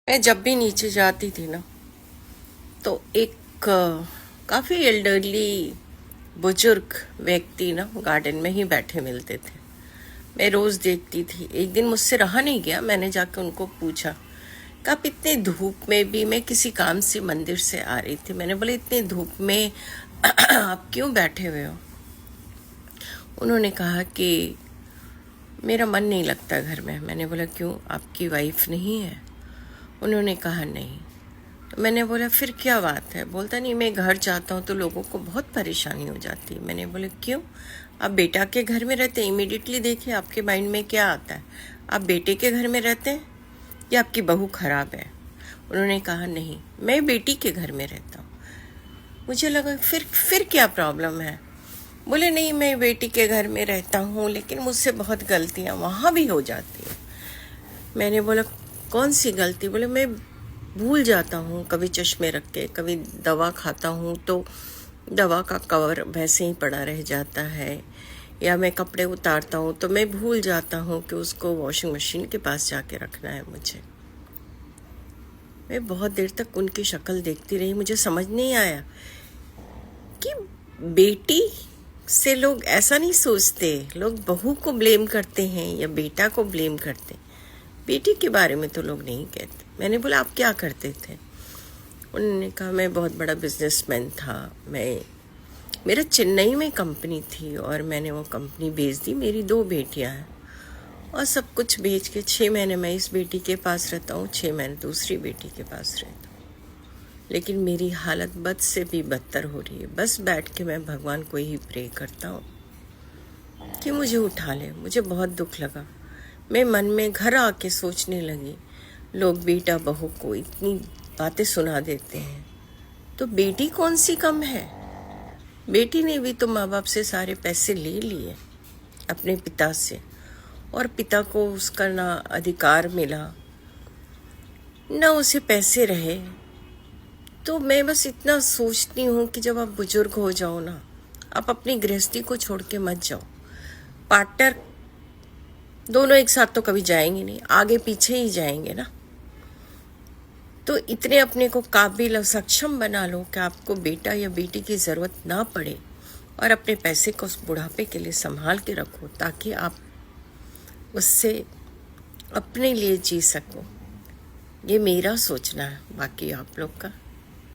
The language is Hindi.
मैं जब भी नीचे जाती थी ना तो एक काफ़ी एल्डरली बुजुर्ग व्यक्ति ना गार्डन में ही बैठे मिलते थे। मैं रोज़ देखती थी। एक दिन मुझसे रहा नहीं गया, मैंने जाकर उनको पूछा कि आप इतने धूप में भी, मैं किसी काम से मंदिर से आ रही थी, मैंने बोला इतने धूप में आप क्यों बैठे हुए हो? उन्होंने कहा कि मेरा मन नहीं लगता घर में। मैंने बोला क्यों, आपकी वाइफ नहीं है? उन्होंने कहा नहीं। तो मैंने बोला फिर क्या बात है? बोलता नहीं, मैं घर जाता हूँ तो लोगों को बहुत परेशानी हो जाती है। मैंने बोला क्यों? आप बेटा के घर में रहते हैं, इमीडिएटली देखिए आपके माइंड में क्या आता है। आप बेटे के घर में रहते हैं या आपकी बहू खराब है? उन्होंने कहा नहीं, मैं बेटी के घर में रहता हूँ। मुझे लगा फिर क्या प्रॉब्लम है? बोले नहीं, मैं बेटी के घर में रहता हूँ लेकिन मुझसे बहुत गलतियाँ वहाँ भी हो जाती हैं। मैंने बोला कौन सी गलती? बोले मैं भूल जाता हूँ, कभी चश्मे रख के, कभी दवा खाता हूँ तो दवा का कवर वैसे ही पड़ा रह जाता है, या मैं कपड़े उतारता हूँ तो मैं भूल जाता हूँ कि उसको वॉशिंग मशीन के पास जाके रखना है मुझे। मैं बहुत देर तक उनकी शक्ल देखती रही, मुझे समझ नहीं आया कि बेटी से लोग ऐसा नहीं सोचते, लोग बहू को ब्लेम करते हैं या बेटा को ब्लेम करते हैं, बेटी के बारे में तो लोग नहीं कहते। मैंने बोला आप क्या करते थे? उन्होंने कहा मैं बहुत बड़ा बिजनेसमैन था, मेरा चेन्नई में कंपनी थी और मैंने वो कंपनी बेच दी। मेरी 2 बेटियां हैं और सब कुछ बेच के 6 महीने मैं इस बेटी के पास रहता हूँ, 6 महीने दूसरी बेटी के पास रहता हूँ। लेकिन मेरी हालत बद से भी बदतर हो रही है। बस बैठ के मैं भगवान को ही प्रे करता हूँ कि मुझे उठा ले। मुझे बहुत दुख लगा। मैं मन में घर आके सोचने लगी, लोग बेटा बहू को इतनी बातें सुना देते हैं तो बेटी कौन सी कम है? बेटी ने भी तो माँ बाप से सारे पैसे ले लिए अपने पिता से, और पिता को उसका ना अधिकार मिला ना उसे पैसे रहे। तो मैं बस इतना सोचती हूँ कि जब आप बुजुर्ग हो जाओ ना, आप अपनी गृहस्थी को छोड़ के मत जाओ। पार्टनर दोनों एक साथ तो कभी जाएंगे नहीं, आगे पीछे ही जाएंगे ना। तो इतने अपने को काबिल और सक्षम बना लो कि आपको बेटा या बेटी की ज़रूरत ना पड़े, और अपने पैसे को उस बुढ़ापे के लिए संभाल के रखो ताकि आप उससे अपने लिए जी सको। ये मेरा सोचना है, बाकी आप लोग का।